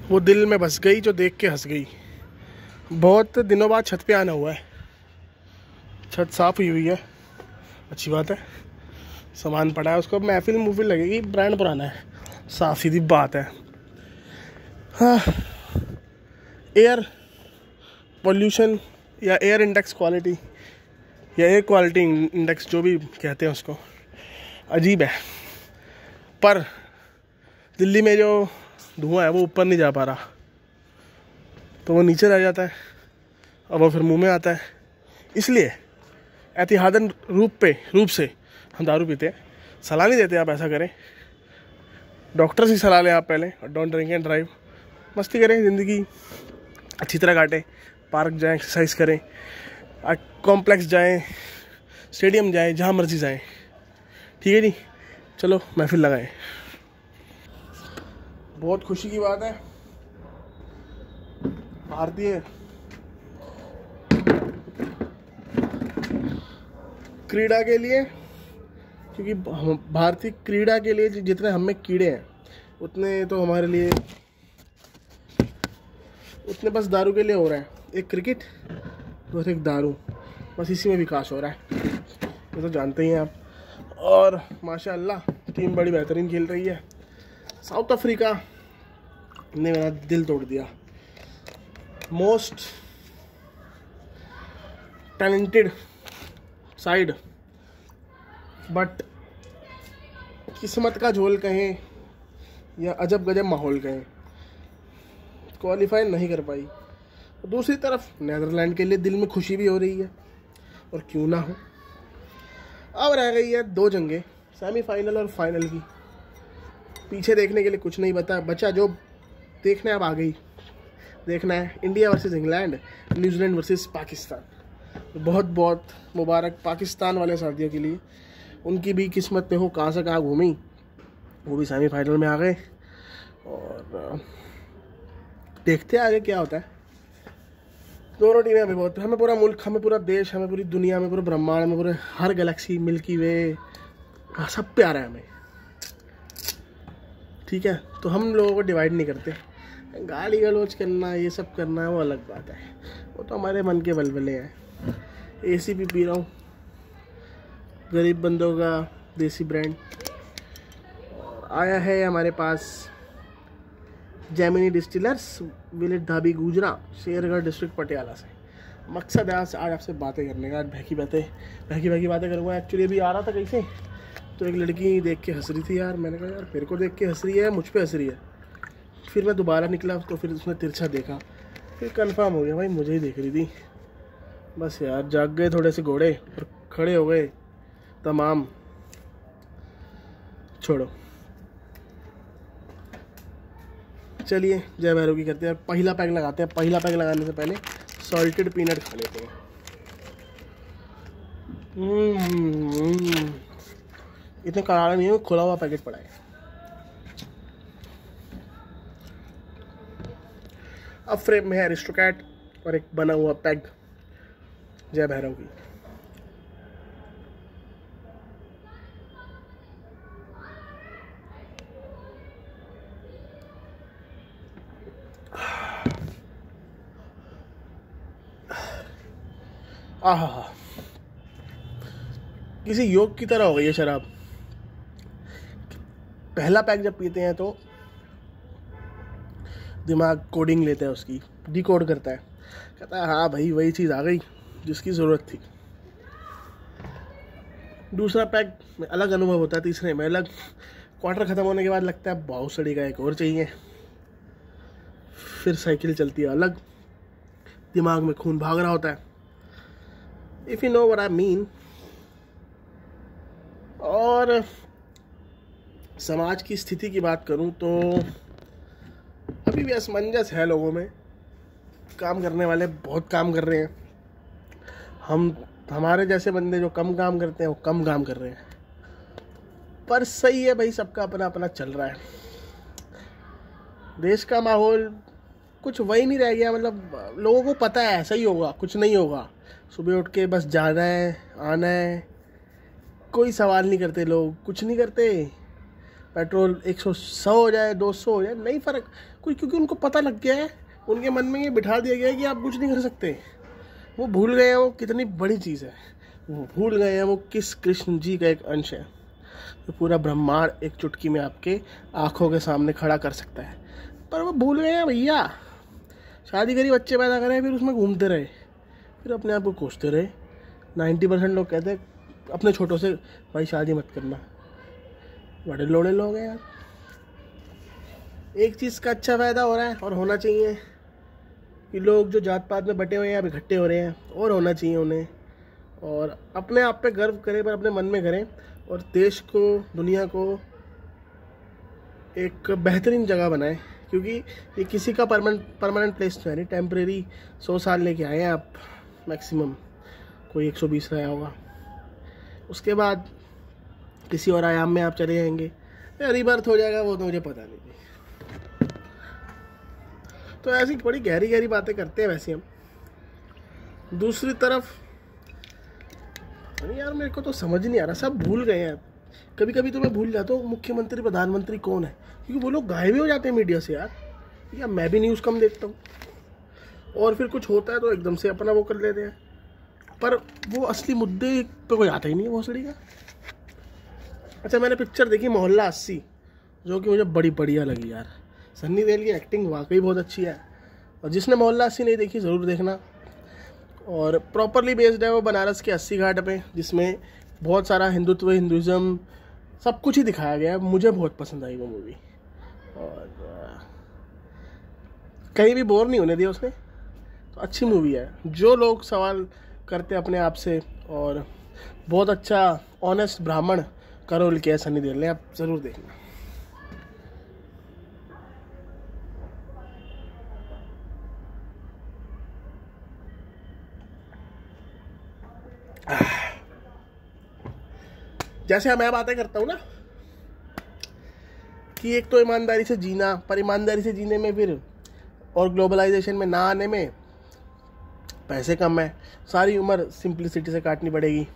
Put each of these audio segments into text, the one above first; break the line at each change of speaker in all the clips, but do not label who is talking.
वो दिल में बस गई जो देख के हंस गई। बहुत दिनों बाद छत पे आना हुआ है, छत साफ़ हुई हुई है, अच्छी बात है। सामान पड़ा है, उसको महफिल मुफिल लगेगी, ब्रांड पुराना है, साफ सीधी बात है। हाँ, एयर पॉल्यूशन या एयर इंडेक्स क्वालिटी या एयर क्वालिटी इंडेक्स जो भी कहते हैं उसको, अजीब है। पर दिल्ली में जो धुआं है वो ऊपर नहीं जा पा रहा, तो वो नीचे रह जाता है और वो फिर मुंह में आता है। इसलिए एहतियातन रूप से हम दारू पीते हैं। सलाह नहीं देते आप ऐसा करें, डॉक्टर से सलाह लें आप पहले। और डोंट ड्रिंक एंड ड्राइव। मस्ती करें, ज़िंदगी अच्छी तरह काटें, पार्क जाएं, एक्सरसाइज करें, कॉम्प्लेक्स जाएं, स्टेडियम जाएं, जहाँ मर्जी जाएं। ठीक है जी, चलो महफिल लगाएं। बहुत खुशी की बात है, भारतीय क्रीड़ा के लिए, क्योंकि भारतीय क्रीड़ा के लिए जितने हम में कीड़े हैं उतने तो हमारे लिए, उतने बस दारू के लिए हो रहा है। एक क्रिकेट और एक दारू, बस इसी में विकास हो रहा है, ये तो जानते ही हैं आप। और माशाअल्लाह टीम बड़ी बेहतरीन खेल रही है। साउथ अफ्रीका ने मेरा दिल तोड़ दिया। मोस्ट टैलेंटेड साइड, बट किस्मत का झोल कहें या अजब गजब माहौल कहें, क्वालिफाई नहीं कर पाई। दूसरी तरफ नीदरलैंड के लिए दिल में खुशी भी हो रही है, और क्यों ना हो। अब रह गई है 2 जंगें, सेमीफाइनल और फाइनल की। पीछे देखने के लिए कुछ नहीं बचा, जो देखना है अब आ गई। देखना है India versus England, New Zealand versus Pakistan. बहुत बहुत मुबारक पाकिस्तान वाले साथियों के लिए, उनकी भी किस्मत पे हो कहाँ से कहाँ घूमी, वो भी सेमीफाइनल में आ गए। और देखते हैं आगे क्या होता है। दोनों टीमें हमें बहुत, हमें पूरा मुल्क, हमें पूरा देश, हमें पूरी दुनिया में, पूरे ब्रह्मांड में, पूरे हर गैलेक्सी, मिल्की वे, सब प्यारा है हमें। ठीक है, तो हम लोगों को डिवाइड नहीं करते। गाली गलौज करना, ये सब करना, वो अलग बात है, वो तो हमारे मन के बलबले हैं। एसी भी पी रहा हूँ, गरीब बंदों का देसी ब्रांड। आया है हमारे पास जैमिनी डिस्टिलर्स, विलेज धाबी गुजरा, शेरगढ़ डिस्ट्रिक्ट पटियाला से। मकसद है आज आपसे बातें करने का, आज भैकी बातें करूँगा। एक्चुअली अभी आ रहा था कहीं से, तो एक लड़की देख के हंस रही थी यार। मैंने कहा यार मेरे को देख के हंस रही है, मुझ पे हंस रही है। फिर मैं दोबारा निकला, तो फिर उसने तिरछा देखा, फिर कंफर्म हो गया भाई मुझे ही देख रही थी। बस यार जाग गए थोड़े से घोड़े और खड़े हो गए तमाम। छोड़ो, चलिए जय भैरव की करते हैं। पहला पैक लगाते हैं। पहला पैक लगाने से पहले सॉल्टेड पीनट खा लेते हैं। इतने करारा नहीं है, खुला हुआ पैकेट पड़ा है। अब फ्रेम में है अरिस्टोकैट और एक बना हुआ पैग जय भैरव की। आहा, किसी योग की तरह हो गई है शराब। पहला पैक जब पीते हैं तो दिमाग कोडिंग लेता है, उसकी डिकोड करता है, कहता है हाँ भाई वही चीज़ आ गई जिसकी ज़रूरत थी। दूसरा पैक में अलग अनुभव होता है, तीसरे में अलग। क्वार्टर ख़त्म होने के बाद लगता है बहुत सड़ी का एक और चाहिए। फिर साइकिल चलती है अलग, दिमाग में खून भाग रहा होता है। If you know what I mean. और समाज की स्थिति की बात करूं तो अभी भी असमंजस है लोगों में। काम करने वाले बहुत काम कर रहे हैं, हमारे जैसे बंदे जो कम काम करते हैं वो कम काम कर रहे हैं। पर सही है भाई, सबका अपना अपना चल रहा है। देश का माहौल कुछ वही नहीं रह गया, मतलब लोगों को पता है सही होगा, कुछ नहीं होगा। सुबह उठ के बस जाना है, आना है, कोई सवाल नहीं करते लोग, कुछ नहीं करते। पेट्रोल 100 हो जाए, 200 हो जाए, नहीं फ़र्क कोई, क्योंकि उनको पता लग गया है, उनके मन में ये बिठा दिया गया है कि आप कुछ नहीं कर सकते। वो भूल गए हैं वो कितनी बड़ी चीज़ है, वो भूल गए हैं वो किस कृष्ण जी का एक अंश है। तो पूरा ब्रह्मांड एक चुटकी में आपके आँखों के सामने खड़ा कर सकता है, पर वो भूल गए हैं भैया। शादी करी, बच्चे पैदा करें, फिर उसमें घूमते रहे, फिर अपने आप को कोसते रहे। 90% लोग कहते हैं अपने छोटों से, भाई शादी मत करना। बड़े लोड़े लोग हैं यार। एक चीज़ का अच्छा फ़ायदा हो रहा है और होना चाहिए कि लोग जो जात पात में बटे हुए हैं अब इकट्ठे हो रहे हैं, और होना चाहिए उन्हें, और अपने आप पे गर्व करें, पर अपने मन में करें, और देश को, दुनिया को एक बेहतरीन जगह बनाएं। क्योंकि ये किसी का परमानेंट प्लेस तो है नहीं, टेम्परेरी 100 साल लेके आए हैं आप मैक्सिमम, कोई 120 रहा होगा, उसके बाद किसी और आयाम में आप चले जाएंगे, रीबर्थ हो जाएगा, वो तो मुझे पता नहीं। तो ऐसी बड़ी गहरी गहरी बातें करते हैं वैसे हम। दूसरी तरफ अरे यार मेरे को तो समझ नहीं आ रहा, सब भूल गए हैं। कभी कभी तो मैं भूल जाता हूँ मुख्यमंत्री प्रधानमंत्री कौन है, क्योंकि वो लोग गायब ही हो जाते हैं मीडिया से यार। या मैं भी न्यूज़ कम देखता हूँ, और फिर कुछ होता है तो एकदम से अपना वो कर लेते हैं, पर वो असली मुद्दे पे कोई आता ही नहीं है भोसड़ी का। अच्छा, मैंने पिक्चर देखी मोहल्ला 80, जो कि मुझे बड़ी बढ़िया लगी यार। सन्नी देओल की एक्टिंग वाकई बहुत अच्छी है, और जिसने मोहल्ला 80 नहीं देखी ज़रूर देखना। और प्रॉपरली बेस्ड है वो बनारस के 80 घाट पे, जिसमें बहुत सारा हिंदुत्व, हिंदुज़म, सब कुछ ही दिखाया गया है। मुझे बहुत पसंद आई वो मूवी, और कहीं भी बोर नहीं होने दिया उसने। तो अच्छी मूवी है। जो लोग सवाल करते अपने आप से, और बहुत अच्छा ऑनेस्ट ब्राह्मण का रोल किया सन्नी देओल ने, आप ज़रूर देखना। जैसे मैं बातें करता हूँ ना कि एक तो ईमानदारी से जीना, पर ईमानदारी से जीने में फिर और ग्लोबलाइजेशन में ना आने में पैसे कम है, सारी उम्र सिंप्लिसिटी से काटनी पड़ेगी।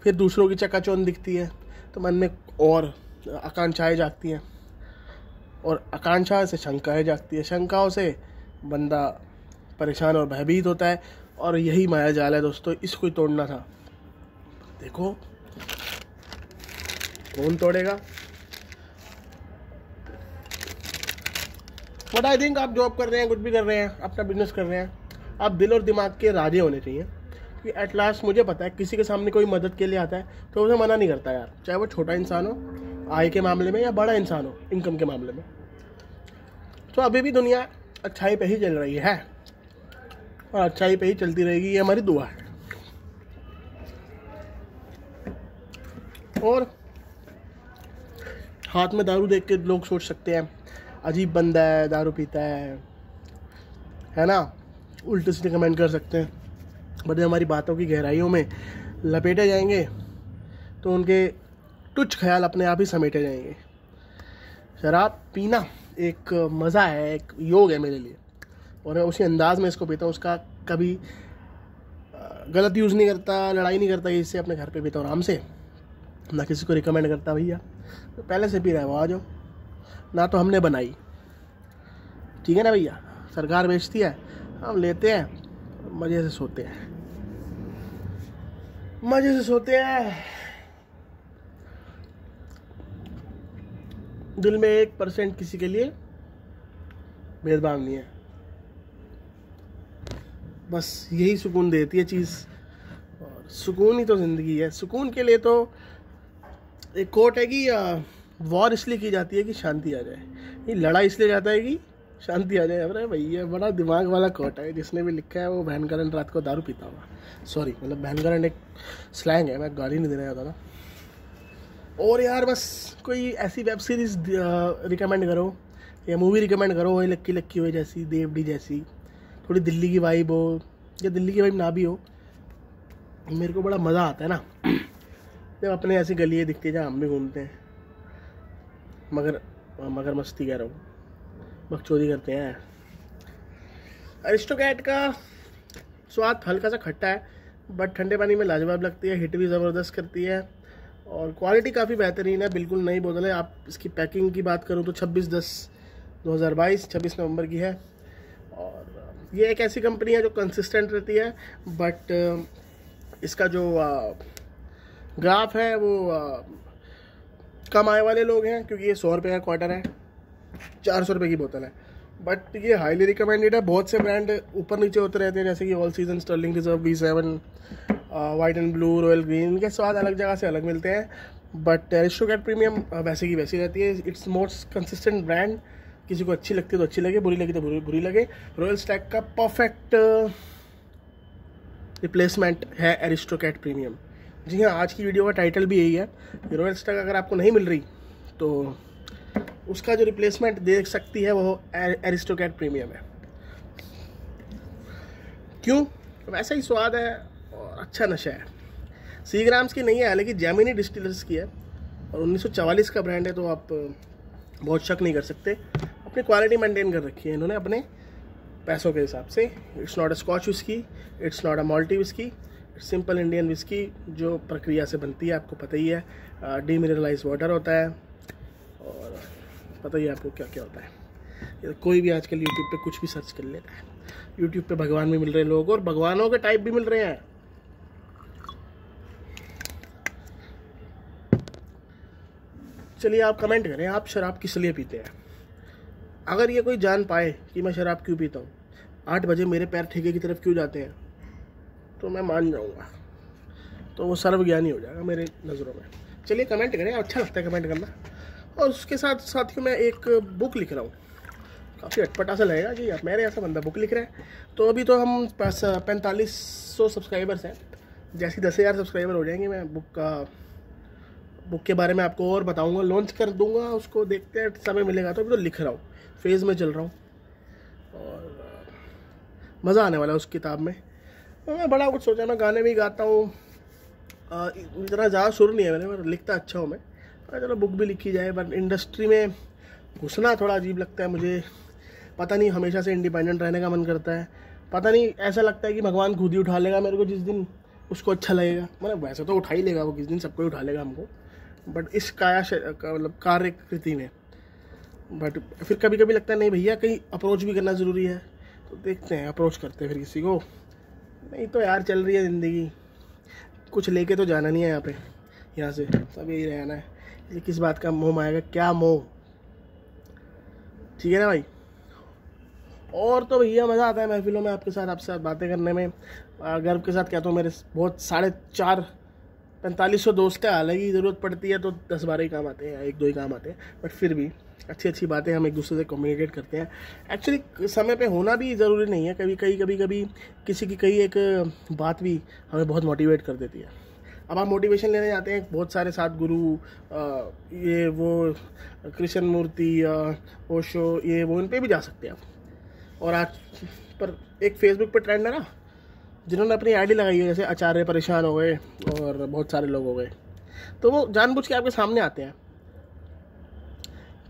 फिर दूसरों की चकाचौंध दिखती है तो मन में और आकांक्षाएं जागती हैं, और आकांक्षा से शंकाएं जागती है, शंकाओं से बंदा परेशान और भयभीत होता है। और यही माया जाल है दोस्तों, इसको ही तोड़ना था। देखो कौन तोड़ेगा। बट आई थिंक आप जॉब कर रहे हैं, कुछ भी कर रहे हैं, अपना बिजनेस कर रहे हैं, आप दिल और दिमाग के राजे होने चाहिए। कि एट लास्ट मुझे पता है किसी के सामने कोई मदद के लिए आता है तो उसे मना नहीं करता यार, चाहे वो छोटा इंसान हो आय के मामले में, या बड़ा इंसान हो इनकम के मामले में। तो अभी भी दुनिया अच्छाई पे ही चल रही है, और अच्छाई पे ही चलती रहेगी, ये हमारी दुआ है। और हाथ में दारू देख के लोग सोच सकते हैं अजीब बंदा है, दारू पीता है ना, उल्टे सीधे कमेंट कर सकते हैं। बट हमारी बातों की गहराइयों में लपेटे जाएंगे तो उनके तुच्छ ख्याल अपने आप ही समेटे जाएंगे। शराब पीना एक मज़ा है, एक योग है मेरे लिए, और मैं उसी अंदाज में इसको पीता हूँ। उसका कभी गलत यूज़ नहीं करता, लड़ाई नहीं करता इससे, अपने घर पे पीता हूँ आराम से, ना किसी को रिकमेंड करता भैया तो पहले से पी रहा है वो आ जाओ, ना तो हमने बनाई, ठीक है ना भैया। सरकार बेचती है, हम लेते हैं, मज़े से सोते हैं, मज़े से सोते हैं। दिल में 1% किसी के लिए भेदभाव नहीं है, बस यही सुकून देती है चीज़, और सुकून ही तो ज़िंदगी है। सुकून के लिए तो एक कोट है कि वॉर इसलिए की जाती है कि शांति आ जाए, ये लड़ाई इसलिए जाता है कि शांति आ जाए। अरे भैया बड़ा दिमाग वाला कोट है, जिसने भी लिखा है वो बहनकरण रात को दारू पीता होगा। सॉरी, मतलब बहनकरण एक स्लैंग है, मैं गाली नहीं देना चाहता था। और यार बस कोई ऐसी वेब सीरीज़ रिकमेंड करो, या मूवी रिकमेंड करो, वही लक्की लक्की हो जैसी, देवडी जैसी, थोड़ी दिल्ली की वाइब हो, या दिल्ली की वाइब ना भी हो। मेरे को बड़ा मज़ा आता है ना जब अपने ऐसी गलियाँ दिखती है जहाँ हम भी घूमते हैं, मगर मस्ती कह रहा हूँ, बकचोदी करते हैं। अरिस्टोकैट का स्वाद हल्का सा खट्टा है, बट ठंडे पानी में लाजवाब लगती है, हिट भी ज़बरदस्त करती है। और क्वालिटी काफ़ी बेहतरीन है, बिल्कुल नई बोतल है। आप इसकी पैकिंग की बात करूँ तो 26/10/2022 26 नवंबर की है। और ये एक ऐसी कंपनी है जो कंसिस्टेंट रहती है, बट इसका जो ग्राफ है वो कम आय वाले लोग हैं, क्योंकि ये 100 रुपये का क्वार्टर है, 400 रुपये की बोतल है। बट ये हाईली रिकमेंडेड है। बहुत से ब्रांड ऊपर नीचे होते रहते हैं, जैसे कि all season, sterling reserve, B7, white and blue, royal green, इनके स्वाद अलग जगह से अलग मिलते हैं। बट एरिस्टोक्रेट प्रीमियम वैसे की वैसी रहती है। It's most consistent brand. किसी को अच्छी लगती है तो अच्छी लगे, बुरी लगी तो बुरी लगे। रॉयल स्टैग का परफेक्ट रिप्लेसमेंट है एरिस्टोक्रेट प्रीमियम। जी हाँ, आज की वीडियो का टाइटल भी यही है। रॉयल स्टैग अगर आपको नहीं मिल रही तो उसका जो रिप्लेसमेंट दे सकती है वो एरिस्टोक्रेट प्रीमियम है। क्यों? वैसा ही स्वाद है और अच्छा नशा है। सीग्राम्स की नहीं है, हालांकि जेमिनी डिस्टिलर्स की है और 1944 का ब्रांड है, तो आप बहुत शक नहीं कर सकते। अपनी क्वालिटी मेंटेन कर रखी है इन्होंने अपने पैसों के हिसाब से। It's not a Scotch whisky, it's not a malty whisky, it's simple Indian whisky जो प्रक्रिया से बनती है, आपको पता ही है। डीमिनरलाइज वाटर होता है और पता ही है आपको क्या क्या होता है। कोई भी आजकल यूट्यूब पे कुछ भी सर्च कर लेता है। यूट्यूब पे भगवान भी मिल रहे हैं लोगों को, और भगवानों के टाइप भी मिल रहे हैं। चलिए आप कमेंट करें, आप शराब किस लिए पीते हैं? अगर ये कोई जान पाए कि मैं शराब क्यों पीता हूँ, 8 बजे मेरे पैर ठेके की तरफ क्यों जाते हैं, तो मैं मान जाऊँगा, तो वो सर्वज्ञानी हो जाएगा मेरे नज़रों में। चलिए कमेंट करें, अच्छा लगता है कमेंट करना। और उसके साथ साथियों मैं एक बुक लिख रहा हूँ, काफ़ी अटपटा सा लगेगा कि मेरे ऐसा बंदा बुक लिख रहा है। तो अभी तो हम 4500 सब्सक्राइबर्स हैं। जैसे 10,000 सब्सक्राइबर हो जाएंगे, मैं बुक के बारे में आपको और बताऊंगा, लॉन्च कर दूंगा उसको। देखते हैं, समय मिलेगा तो। अभी तो लिख रहा हूँ, फेज़ में चल रहा हूँ और मज़ा आने वाला है उस किताब में। तो मैं बड़ा कुछ सोचा, मैं गाने भी गाता हूँ, इतना ज़्यादा सुर नहीं है मैंने, पर लिखता अच्छा हूँ मैं। चलो बुक भी लिखी जाए। बट इंडस्ट्री में घुसना थोड़ा अजीब लगता है मुझे, पता नहीं, हमेशा से इंडिपेंडेंट रहने का मन करता है। पता नहीं, ऐसा लगता है कि भगवान खुद ही उठा लेगा मेरे को जिस दिन उसको अच्छा लगेगा। मतलब वैसे तो उठा ही लेगा वो, किस दिन सबको उठा लेगा हमको, बट इस मतलब कार्यकृति में। बट फिर कभी कभी लगता है नहीं भैया, कहीं अप्रोच भी करना ज़रूरी है, तो देखते हैं, अप्रोच करते हैं फिर किसी को। नहीं तो यार चल रही है ज़िंदगी, कुछ लेके तो जाना नहीं है यहाँ से सब यही रहना है। ये किस बात का मोह आएगा, क्या मोह, ठीक है ना भाई। और तो भैया मज़ा आता है महफिलों में आपके साथ बातें करने में। गर्व के साथ कहता हूँ, मेरे बहुत 450-4500 दोस्त हैं। हालांकि ज़रूरत पड़ती है तो 10-12 ही काम आते हैं, 1-2 ही काम आते हैं, बट फिर भी अच्छी बातें हम एक दूसरे से कम्युनिकेट करते हैं। एक्चुअली समय पे होना भी ज़रूरी नहीं है, कभी किसी की कई एक बात भी हमें बहुत मोटिवेट कर देती है। अब आप मोटिवेशन लेने जाते हैं, बहुत सारे साथ गुरु, ये वो कृष्ण मूर्ति, ओशो, ये वो, इन पे भी जा सकते हैं आप। और आज पर एक फेसबुक पे ट्रेंड है ना, जिन्होंने अपनी आईडी लगाई है, जैसे आचार्य परेशान हो गए और बहुत सारे लोग हो गए, तो वो जानबूझ के आपके सामने आते हैं।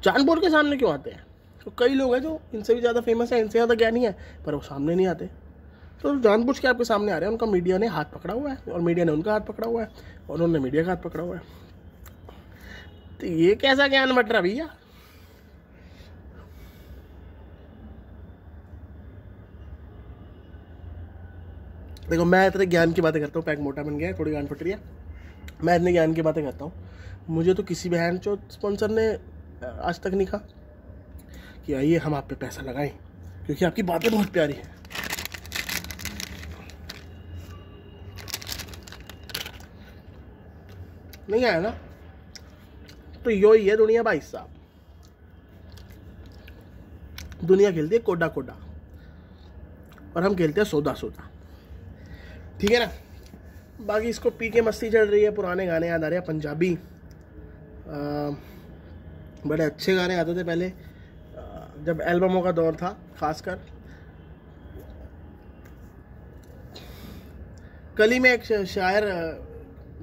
जानबूझ के सामने क्यों आते हैं? तो कई लोग हैं जो इनसे भी ज़्यादा फेमस है, इनसे ज़्यादा ज्ञानी है, पर वो सामने नहीं आते। तो जानबूझ के आपके सामने आ रहे हैं। उनका मीडिया ने हाथ पकड़ा हुआ है और मीडिया ने उनका हाथ पकड़ा हुआ है और उन्होंने मीडिया का हाथ पकड़ा हुआ है। तो ये कैसा ज्ञान बट रहा भैया? देखो, मैं इतने ज्ञान की बातें करता हूँ, पैक मोटा बन गया है, थोड़ी गांड फट रही है, मैं इतने ज्ञान की बातें करता हूँ, मुझे तो किसी बहन चो स्पॉन्सर ने आज तक नहीं कहा कि आइए हम आप पे पैसा लगाएं क्योंकि आपकी बातें बहुत प्यारी हैं। नहीं आया ना, तो यो ही है दुनिया भाई साहब। दुनिया खेलती है कोडा कोडा और हम खेलते हैं सोदा सोदा, ठीक है ना। बाकी इसको पी के मस्ती चढ़ रही है, पुराने गाने याद आ रहे हैं, पंजाबी बड़े अच्छे गाने आते थे पहले, जब एल्बमों का दौर था खासकर। कल ही मैं एक शायर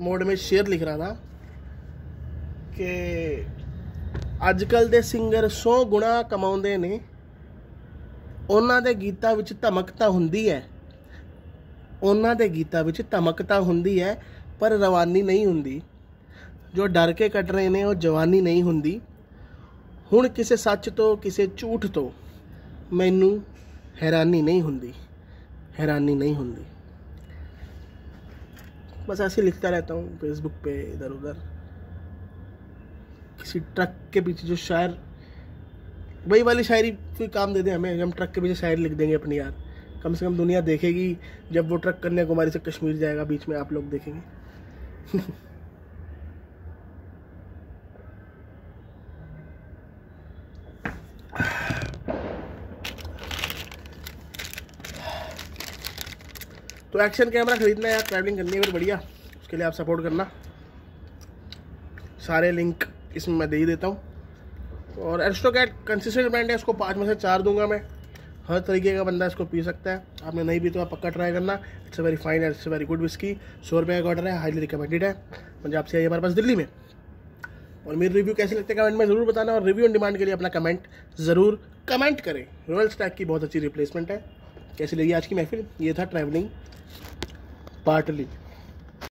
मोड में शेर लिख रहा था कि अजकल दे सिंगर 100 गुणा कमाउंदे ने, ਉਹਨਾਂ ਦੇ ਗੀਤਾਂ ਵਿੱਚ ਧਮਕਤਾ ਹੁੰਦੀ ਹੈ, ਉਹਨਾਂ ਦੇ ਗੀਤਾਂ ਵਿੱਚ ਧਮਕਤਾ ਹੁੰਦੀ ਹੈ, ਪਰ ਰਵਾਨੀ ਨਹੀਂ ਹੁੰਦੀ। जो डर के कट रहे ने और जवानी नहीं हुंदी, हुण किसे सच तो किसे झूठ तो मैनू हैरानी नहीं हुंदी, हैरानी नहीं हुंदी। बस ऐसे लिखता रहता हूँ फेसबुक पे इधर उधर। किसी ट्रक के पीछे जो शायर, वही वाली शायरी कोई काम दे दे हमें, हम ट्रक के पीछे शायरी लिख देंगे अपनी यार। कम से कम दुनिया देखेगी जब वो ट्रक कन्याकुमारी से कश्मीर जाएगा, बीच में आप लोग देखेंगे। तो एक्शन कैमरा खरीदना है यार, ट्रैवलिंग करनी है फिर बढ़िया, उसके लिए आप सपोर्ट करना। सारे लिंक इसमें मैं दे ही देता हूँ। और एरिस्टोकैट कंसिस्टेंट ब्रांड है, इसको 5 में से 4 दूंगा मैं। हर तरीके का बंदा इसको पी सकता है, आपने नहीं भी तो आप पक्का ट्राई करना। It's a very fine, it's a very good whisky. 100 रुपये का ऑर्डर है, हाईली रिकमेंडेड है। पंजाब से आई हमारे पास दिल्ली में। और मेरे रिव्यू कैसे लगते हैं कमेंट में ज़रूर बताना। और रिव्यू ऑन डिमांड के लिए अपना कमेंट ज़रूर कमेंट करें। रॉयल स्टैग की बहुत अच्छी रिप्लेसमेंट है। कैसी लगी आज की महफिल? ये था ट्रैवलिंग पार्टली।